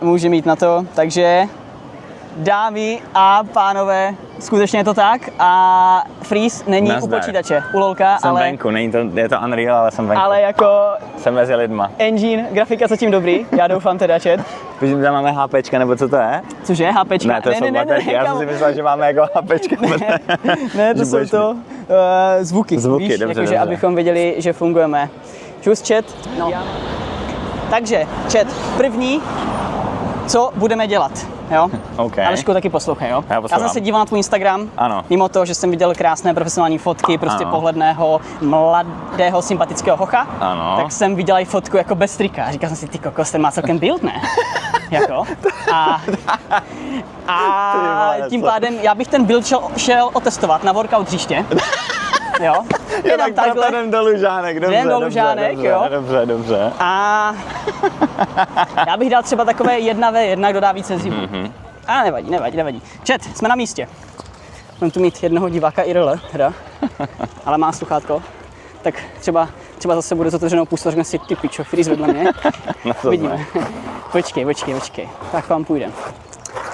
může mít na to, takže dámy a pánové, skutečně je to tak a Freeze není Nazdar. u počítače, u lolka, Jsem ale... venku, je to Unreal, ale jsem venku. Ale jako Jsem mezi lidma. engine, grafika zatím dobrý, já doufám teda, chat. Víš, tam máme HPčka, nebo co to je? Cože, HPčka? Ne, to jsou baterky, já jsem si myslel, že máme jako HPčka. Ne, to jsou to zvuky, Zvuky, víš, dobře, jakože dobře. abychom věděli, že fungujeme. Čus, chat. No. Takže, chat, první, co budeme dělat, jo? OK. Aleško, taky poslouchej, jo? Já poslouchám. jsem se díval na tvůj Instagram, Ano. mimo toho, že jsem viděl krásné profesionální fotky, prostě Ano. pohledného, mladého, sympatického hocha, Ano. tak jsem viděl i fotku jako bez trika. Říkal jsem si, ty kokos, ten má celkem build, ne? Jako. A tím pádem já bych ten build šel otestovat na workout příště. Jo? Jo, tak takhle jdem do Lužánek, dobře, Jdem do Lužánek, dobře, jo? Dobře. A já bych dal třeba takové 1v1, kdo dá více zhybů. A nevadí. Chat, jsme na místě. Mám tu mít jednoho diváka IRL, teda, ale má sluchátko. Tak třeba zase bude s otevřenou půstou a řekne si, ty pičo, Freeze vedle mě. No to Vidíme. Počkej. Tak vám půjdem.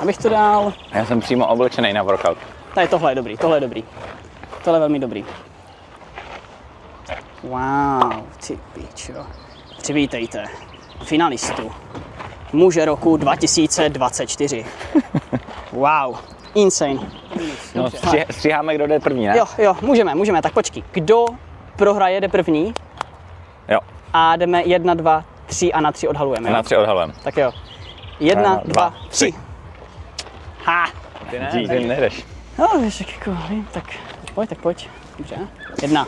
Abych to dal... Já jsem přímo oblečený na workout. Tady tohle je dobrý. Tohle je velmi dobrý. Wow, ty pičo. Přivítejte finalistu muže roku 2024. Wow, insane. No, stříháme, kdo jde první, ne? Jo, můžeme, tak počkej. Kdo prohraje, jde první Jo. a jdeme 1, 2, 3 a na 3 odhalujeme. Na 3 odhalujeme. Tak jo. 1, 2, 3. Ha! Ty ne, ty nejdeš. No, víš, jak jako, tak pojď. Dobře. 1.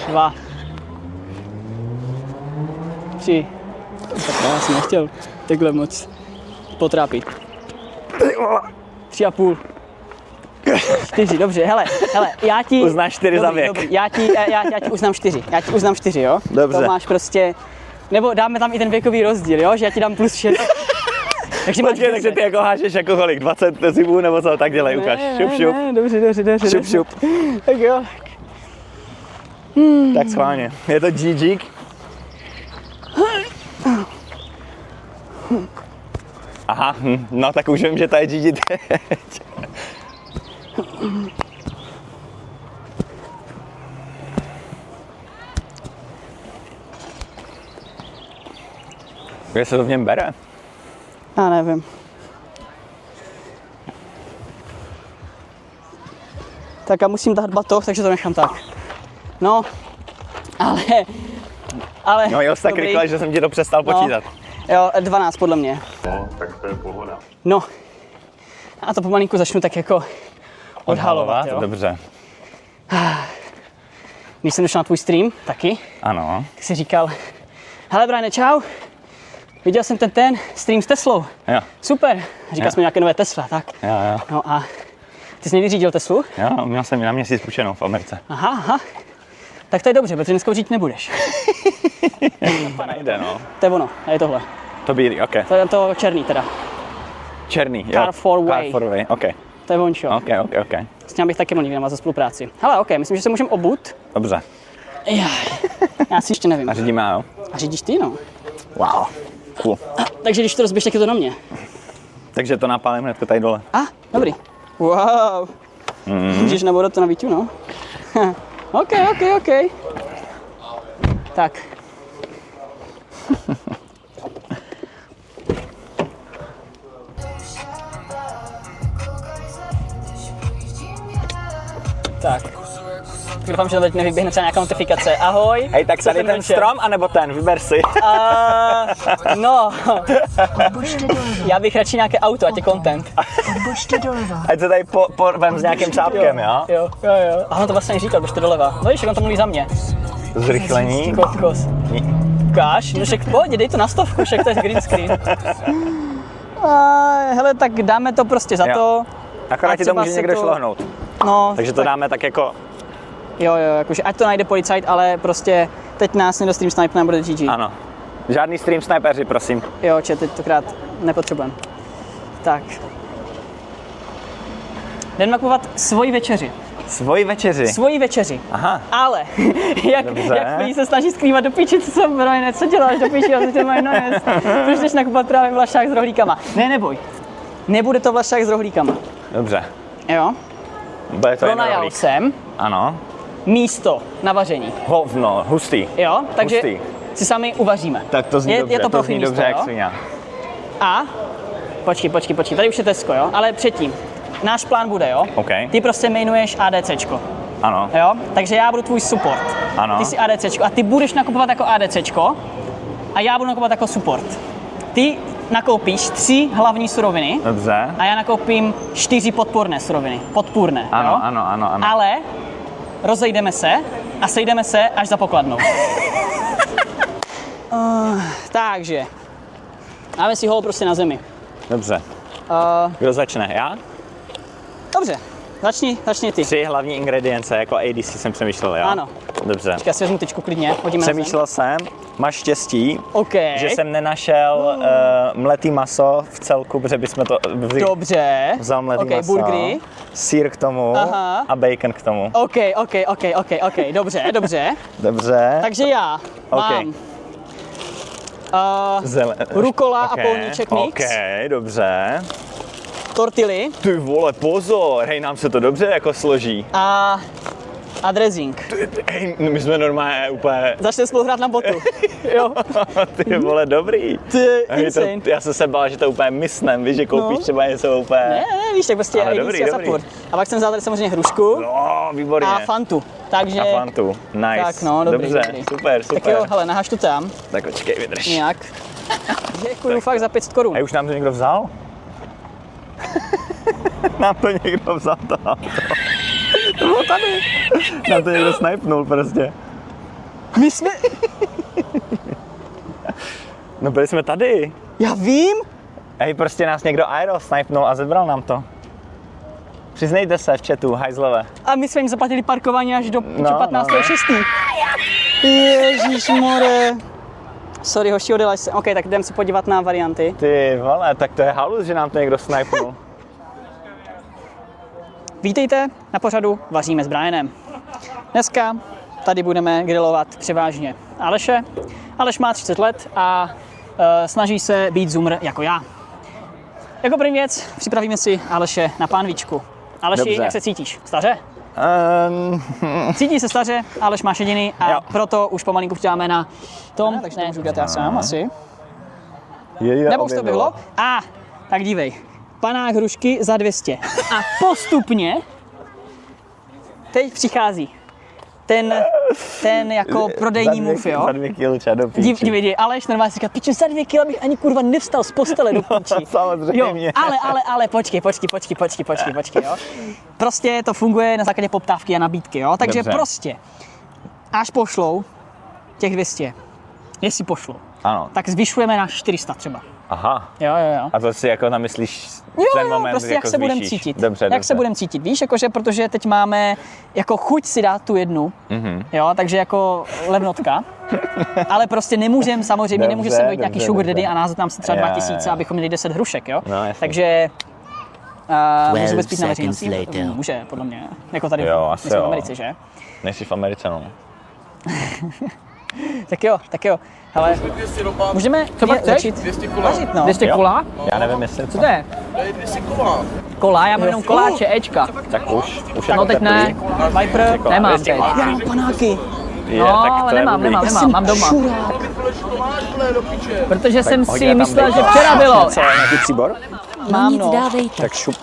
2. 3. Tak já jsem nechtěl takhle moc potrápit. 3,5. 4, dobře, hele, já ti... Uznáš 4 za věk. Dobrý, já ti uznám 4, jo? Dobře. To máš prostě, nebo dáme tam i ten věkový rozdíl, jo? Že já ti dám plus 6. Takže Počkej, takže ty jako hážeš jako kolik? 20 zibů nebo co? Tak dělej, ukáž. Šup. Ne, dobře. Šup. Tak jo. Tak schválně. Je to GG. Aha, no tak už vím, že to je GG teď. Kde se to v něm bere? Já nevím. Tak já musím dát batoh, takže to nechám tak. No, ale... No jo, tak rychle, že jsem ti to přestal počítat. Jo, 12 podle mě. No, tak to je pohoda. No, a to pomalinku začnu tak jako odhalovat, jo. Dobře. Když jsem došel na tvůj stream, taky, Ano. tak jsi říkal, hele Brian, čau, viděl jsem ten stream s Teslou. Jo. Super, říkal jsem mi nějaké nové Tesla, tak. Jo. No a ty jsi někdy řídil Teslu? Jo, měl jsem ji na měsíc půjčenou v Americe. Aha. Tak to je dobře, protože dneska už říct nebudeš. Nejde, no. To je ono, a je tohle. To bílý, ok. To je to černý teda. Černý, jo. Car for Way. Car for Way, ok. To je vončo. Ok. S tím bych taky mohl někdy navázat spolupráci. Hele, ok, myslím, že se můžeme obut. Dobře. Já si ještě nevím. A řídíme, jo? A řídíš ty, no. Wow. Cool. Takže když to rozbiješ, tak je to na mě. Takže to napálím hned tady dole. Dobrý. Wow. Můžeš nabourat to na Víťu, no. Ok. Tak. Tak. Doufám, že teď nevyběhne třeba nějaká notifikace. Ahoj. Hej, tak tady ten strom, anebo ten, vyber si. No, já bych radši nějaké auto, ať je content. Ať se tady vem s nějakým čápkem, jo? Jo. A on to vlastně říkal, protože to doleva. No víš, jak on to mluví za mě. Zrychlení. Kokos. Ukáž, no však pojď, dej to na 100, však to je green screen. Hele, tak dáme to prostě za to. Akorát ti to může někdo šlohnout. No. Takže to dáme tak jako... Jo, jakože ať to najde policajt, ale prostě teď nás někdo stream snipe bude GG. Ano. Žádný stream snipeři, prosím. Jo, teď tokrát nepotřebujeme. Tak. Jdeme nakupovat svoji večeři. Svoji večeři. Svoji večeři. Aha. Ale, jak se snaží skrývat do píči, co Brojne, co děláš do píči, a ty mají nojes. Proč jdeš nakupovat právě vlašák s rohlíkama? Ne, neboj. Nebude to vlašák s rohlíkama. Dobře. Jo. Bude to Pronajal jsem ano. místo na vaření. Hovno, hustý. Jo, takže Hustý. si sami uvaříme. Tak to zní dobře, je to to profi zní místo, dobře jak jo? svině. A, počkej, tady už je Tesco, jo? Ale předtím, náš plán bude, jo? OK. Ty prostě jmenuješ ADCčko, Ano. jo? Takže já budu tvůj support. Ano. Ty jsi ADCčko a ty budeš nakupovat jako ADCčko a já budu nakupovat jako support. Ty nakoupíš 3 hlavní suroviny Dobře. a já nakoupím 4 podporné suroviny. Podpůrné, Ano, jo? ano. Ale rozejdeme se a sejdeme se až za pokladnou. Takže, dáme si holo prostě na zemi. Dobře. Kdo začne? Já? Dobře, začni ty. 3 hlavní ingredience, jako ADC jsem přemýšlel, jo? Ano. Dobře. Já si vezmu tyčku klidně, hodíme na zem. Přemýšlel jsem, máš štěstí, OK. že jsem nenašel mletý maso v celku, protože bychom to Dobře. vzal mletý OK, maso, burgery. sýr k tomu Aha. a bacon k tomu. OK, dobře. Dobře. Takže já mám rukola a polníček mix. OK, dobře. Tortily Ty vole, pozor, hej, nám se to dobře jako složí. a dressing. Hej, my jsme normálně úplně, Začneme spolu hrát na botu. Jo. ty vole, dobrý. Ty, Hej, insane. já jsem se bál, že to úplně mysnem, víš, že koupíš třeba něco úplně... Ne, víš, tak prostě Ale ADC dobrý, a dobrý. support. A pak jsem vzal tady samozřejmě hrušku No, výborně. a Fantu. Takže... A Fantu, nice. Tak no, dobrý, Dobře, dobrý. super. Tak jo, hele, naháš to tam. Tak počkej, vydrž. Nějak. Děkuju fakt za 500 korun. A už nám to někdo vzal? Nám to někdo vzal to auto. To bylo tady. Nám to někdo snipnul prostě. My jsme... No byli jsme tady. Já vím. Hej, prostě nás někdo aero snipnul a zebral nám to. Přiznejte se v chatu, hajzlové. A my jsme jim zaplatili parkování až do 15.6. No. Ježišmore. Sorry, hoši, odjela jsem. OK, tak jdem se podívat na varianty. Ty vole, tak to je halus, že nám to někdo snipnul. Vítejte na pořadu Vaříme s Brianem. Dneska tady budeme grillovat převážně Aleše. Aleš má 30 let a snaží se být zoomer jako já. Jako první věc připravíme si Aleše na pánvičku. Aleši, Dobře. jak se cítíš? Staře? Cítí se staře, Aleš máš jediný a Jo. proto už pomalinku přidáme na tom, takže to můžu udělat já sám asi. Nebo už to bylo? Tak dívej. Panák hrušky za 200. A postupně teď přichází ten jako prodejní move, jo? Za 2 kilo ča do píči. Dívej, Aleš normálně si říká, piču, za 2 kila bych ani kurva nevstal z postele do píči. Samozřejmě. Jo, ale počkej, jo. Prostě to funguje na základě poptávky a nabídky, jo. Takže Dobře. prostě, až pošlou těch 200, jestli pošlou, Ano. tak zvyšujeme na 400 třeba. Aha. Jo. A to si jako namyslíš ten moment, prostě jako jak se budeme zvýšíš. cítit. Dobře, jak se budeme cítit, víš, jakože, protože teď máme jako chuť si dát tu jednu, jo, takže jako levnotka, ale prostě nemůžeme, samozřejmě nemůže Dobře, sem dojít nějaký dobře, sugar dobře. daddy a názvat nám se třeba Jo, 2000, jo. abychom měli 10 hrušek, jo. No, jasně. Takže můžeme 12 spít na veřejnosti. seconds later. Může, podle mě. Jako tady Jo, my asi jsme v jo. Americe, že? Nejsi v Americe, no. Tak jo. Hele, můžeme Co pak chceš? začít 200 kola. vařit, no. 200 Jo. kola? Já nevím, jestli Co to je? To je 200 kola. Kola, já mám Jenom koláče, Ečka. Tak už je No to teď teplý. ne. Viper, Nemám 200 teď. kola. já mám panáky. Je, No, tak to ale je nemám, dobrý. mám doma. Šurák. Protože jsem Hodně si tam myslel, dej. že včera bylo. Co, nějaký příbor? Mám, Nic no. dávejte. Tak šup.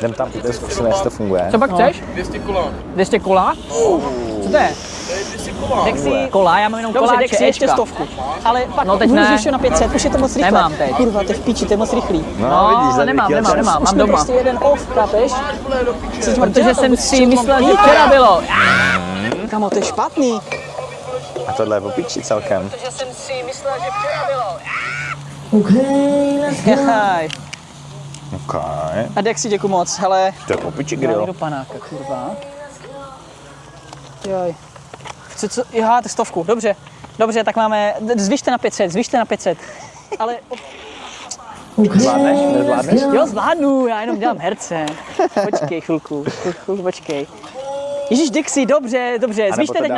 Jdem tam, to zkusíme, jestli to funguje. Co pak chceš? 200 kola. 200 kola? Co to je? Dej si Kola, já mám jenom Dobře, dej koláče, si ještě Ečka. 100. Ale pak No teď budu ne. ještě na 500, už je to moc rychle. Nemám teď. Kurva, to je v píči, to je moc rychlý. No, vidíš, za nemám, 2 kilo čas. Už mám jsme doma. prostě jeden off, chápeš? Protože jsem si myslel, že včera bylo. Kamo, to je špatný. A tohle je opičí celkem. Protože jsem si myslel, že včera bylo. Jaj. Okay. A Dexi, děkuji moc, hele. To je opičí Dám grill. do panáka, kurva. Joj. Co? Já, to 100, dobře. Dobře, tak máme, zvyšte na 500. Ale Zvládneš? Nezvládneš? Jo, zvládnu, já jenom dělám herce. Počkej chvilku, počkej. Ježíš, Dixi, dobře. Zvýšte teď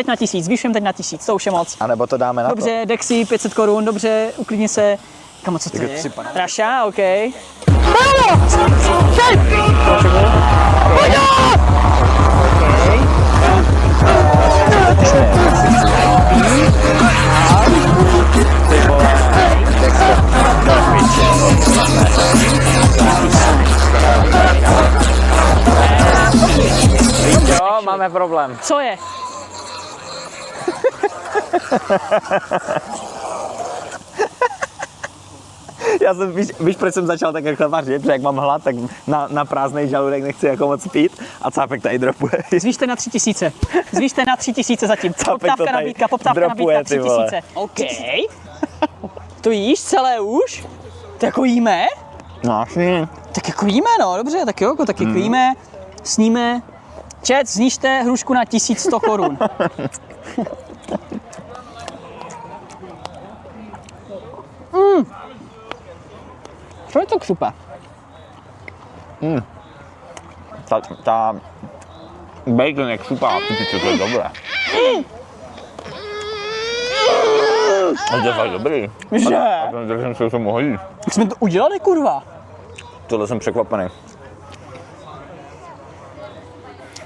na 1000, zvýšujeme teď na 1000, to už je moc. A nebo to dáme na Dobře, Dixi, 500 korun, dobře, uklidni se. Kamo, co to je? Raša, OK. Jo, máme problém. Co je? Já jsem, víš, proč jsem začal tak rychle vařit? Protože jak mám hlad, tak na prázdnej žaludek nechci jako moc pít a Cápek tady dropuje. Zvýšte na 3000. Zvýšte na 3000 zatím. Poptávka, nabídka, dropuje, 3000. OK. To jíš celé už? To jako jíme? No asi. Tak jako jíme, no, dobře, tak jo, tak jako jíme, sníme. Čet, znižte hrušku na 1100 korun. Co je to křupa? Ta bacon je křupá, to je dobré. To je fakt dobrý. Že? A ten jsem se tomu hodí. Jak jsme to udělali, kurva? Tohle jsem překvapený.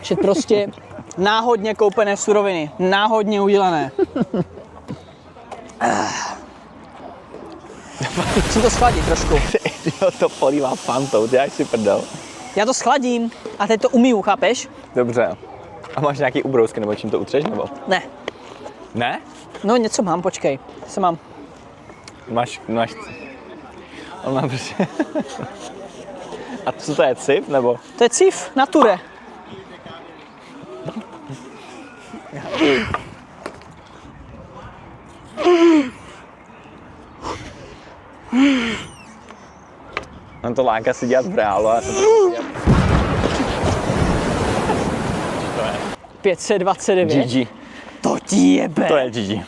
Že prostě náhodně koupené suroviny, náhodně udělané. Musím to schladit trošku. Jo, to polívá fantou, děláš si prdel. Já to schladím a teď to umiju, chápeš? Dobře. A máš nějaký ubrousky, nebo čím to utřeš, nebo? Ne. Ne? No něco mám, počkej. Co mám? Máš... On má prostě... A co to je, cif, nebo? To je cif, nature. On to láká si dělat v reálu, a to 529. GG. To ti jebe. To je GG.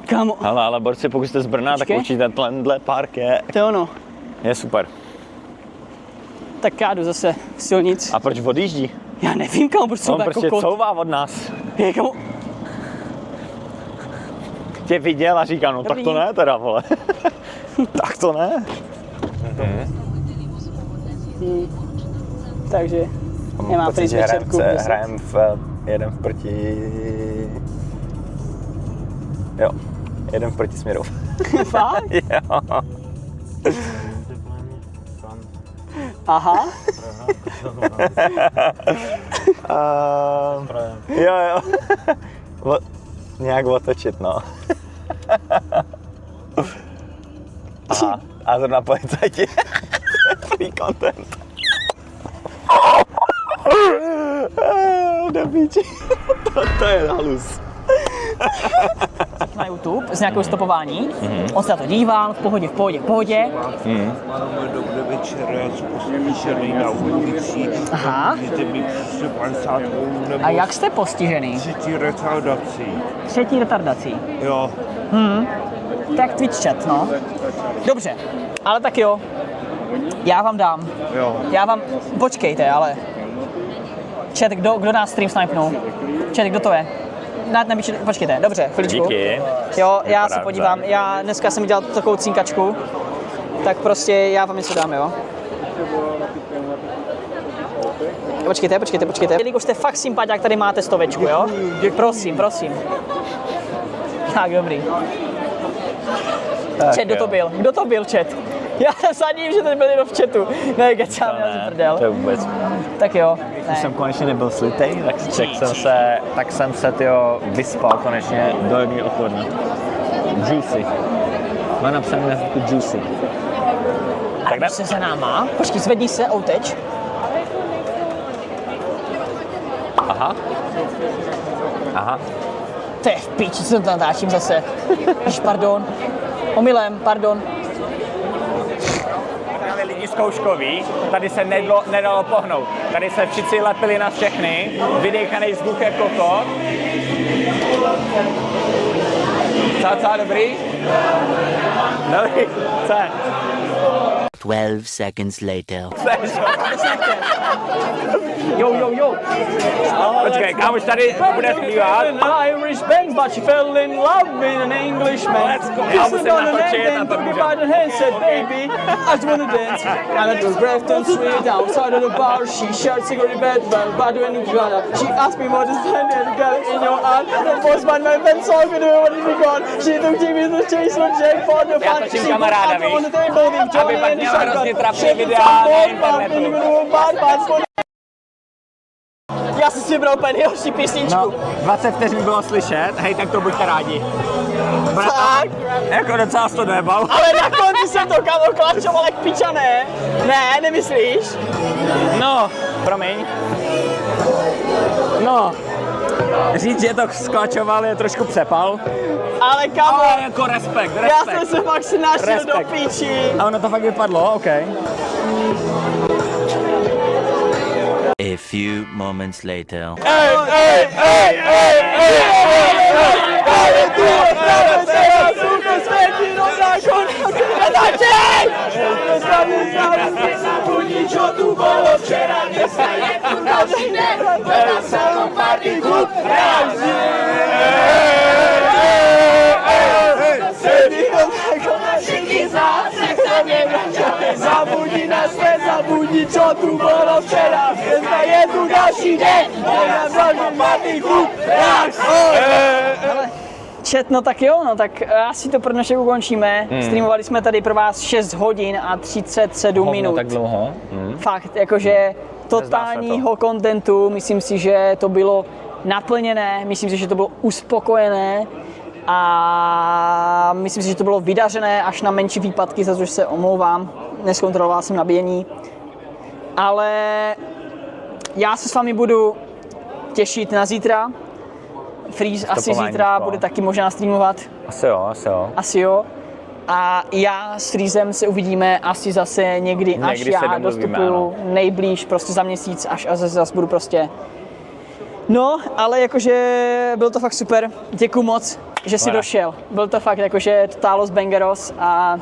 Kamo. Ale borci, pokud jste z Brna, Počkej. tak určitě tenhle park To je ono. je super. Tak já jdu zase v silnic. A proč odjíždí? Já nevím, kamo, proč On jsou prostě jako kot. couvá od nás. Je, kamo. Tě viděl a říká, no tak to ne teda, vole. Tak to ne. Takže nemá prý večerku. Hrajem jeden v proti... Jo, jeden v protisměru. Fakt? Jo. Aha. Jo. Nějak otočit, no. Aha, a zrovna policajti. Free content. Do píči. To je halus. Na YouTube s nějakou stopování. On se na to díval, v pohodě. Dobrý večer, já jsem postižený na ulici. Aha. Můžete mi přece 50 korun nebo A jak jste postižený? třetí retardací. Třetí retardací. Jo, Tak Twitch chat, no. Dobře, ale tak jo. Já vám dám. jo. Počkejte, ale. Chat, kdo nás stream snipnul? Chat, kdo to je? Počkejte, dobře, chviličku. Díky. Jo, já se Vypadá podívám. dobře. Já dneska jsem dělal takovou cínkačku. Tak prostě já vám něco dám, jo. Počkejte. Jelikož jste fakt sympatiák, tady máte 100, jo? Prosím. Tak, dobrý. Chat, kdo to byl, chat? Já jsem sadím, že ten byl jenom v chatu. Ne, kecám, já si prdel. To je vůbec. Tak jo. Když jsem konečně nebyl slitej, tak jsem se tyjo, vyspal konečně do 1 odpoledne. Juicy. Má napsané na zvuku juicy. Tak jde se za náma. Počkej, zvedni se, outeč. Aha. To je v píči, co to natáčím zase. Jež, pardon. Omylem, pardon. Právě lidi zkouškoví, tady se nedalo pohnout. Tady se všichni lepili na všechny, vydechaný vzduch jako to. Co, dobrý? Dobrý, co? 12 seconds later. Jo. Počkej, kámoš tady bude zpívat. Irish band, but she fell in love with an Englishman. Let's go. Já musím natočit a pak můžeme. By the hand said, baby, I just wanna dance. I'm at the Grafton Street outside of the bar. She shared cigarette bed, but when you got up, she asked me what is that and got in your hand. The postman my friend saw me do what he got. She took me to chase on Jack for the Já fun. točím She kamaráda, got víš? on the table with Aby Johnny pak and the měla hrozně shotgun. trapný She videa took na some internetu. Já jsem si vybral úplně nejhorší písničku. No, 20 vteřin bylo slyšet, hej, tak to buďte rádi. Tak. Jako docela to dojebal. Ale na konci jsem to kámo klačoval jak pičané. Ne, nemyslíš? No, promiň. No, říct, že to sklačoval je trošku přepal. Ale kámo, Ale jako respekt. já jsem se fakt si našel do Respekt. píči. A ono to fakt vypadlo, OK. A few moments later. Zabudí nás, nezabudí, čo tu bolo včera. Dneska je tu další den, Čet, no tak jo, no tak asi to pro dnešek ukončíme. Streamovali jsme tady pro vás 6 hodin a 37 minut. tak dlouho. Fakt, jakože totálního kontentu, myslím si, že to bylo naplněné, myslím si, že to bylo uspokojené a myslím si, že to bylo vydařené až na menší výpadky, za což se omlouvám, neskontroloval jsem nabíjení. Ale já se s vámi budu těšit na zítra. Freeze asi zítra bude taky možná streamovat. Asi jo. A já s Freezem se uvidíme asi zase někdy až Někdy se já domluvíme, dostupuju ano. nejblíž, prostě za měsíc, až zase budu prostě. No, ale jakože byl to fakt super. Děkuju moc, že jsi došel. Byl to fakt jakože totálos bangeros a